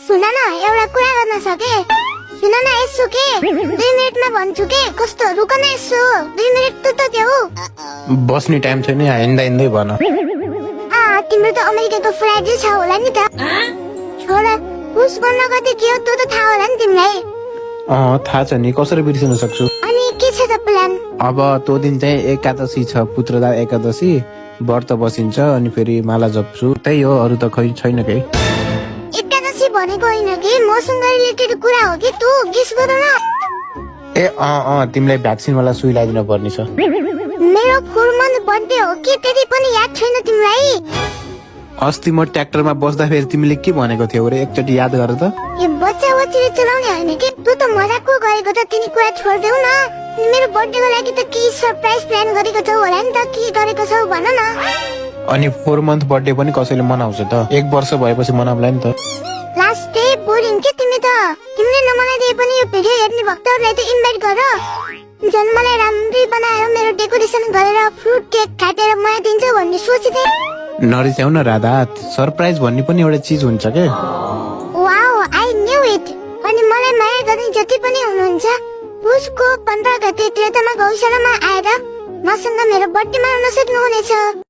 सुन न एउटा कुरा गर्न सके सुन न यसो के 2 मिनेटमा भन्छु के कस्तो रुक न यसो 2 मिनेट त देऊ बस्ने टाइम छैन हिँड्दै भन तिम्रो त अमेरिकाको फ्लाइट छ होला नि त छोरा पुस गर्न कति के हो त्यो त थाहा होला नि तिमीलाई थाहा छ नि कसरी बिर्सिन सक्छु अनि के छ त प्लान अब त्यो दिन चाहिँ एकादशी छ पुत्रदा एकादशी व्रत बसिन्छ अनि फेरि माला जप्छु त्यही हो अरू त खै छैन केही एकादशी भनेको होइन कि मसँग रिलेटेड कुरा हो कि तँ गेस गर न ए तिमीलाई भ्याक्सिन वाला सुई लगाइदिन पर्ने छ मेरो 4 मन्थ बर्थडे हो कि त्यति पनि याद छैन तिमीलाई अस्ति म ट्र्याक्टरमा बस्दा फेरि तिमीले के भनेको थियौ रे एकचोटि याद गर त यो बच्चा बच्चीले चलाउने होइन कि तँ त मजाकको गरेको त तिनी कुरा छोड्देऊ न मेरो बर्थडेको लागि त के सरप्राइज प्लान गरेको छौ होला नि त के गरेको छौ भन न अनि 4 मन्थ बर्थडे पनि कसैले मनाउँछ त 1 वर्ष भएपछि मनाउला नि त लास्ट डे बोरिङ के तिमी त तिमीले नमनाइदिए पनि यो भिडियो हेर्ने भक्तहरूलाई त इन्भाइट गर जन्मलाई राम्ररी बनाएर मेरो डेकोरेसन गरेर फ्रुट केक काटेर मलाई दिन्छ भन्ने सोचिथे नरिसाउ न राधा सरप्राइज भन्ने पनि एउटा चीज हुन्छ के वाओ आई न्यू इट अनि मलाई माया गर्ने जति पनि हुनुहुन्छ पुसको 15 गते त्रेतामा गौशालामा आएर मसँग मेरो बर्थडे मनाउन सक्नुहुनेछ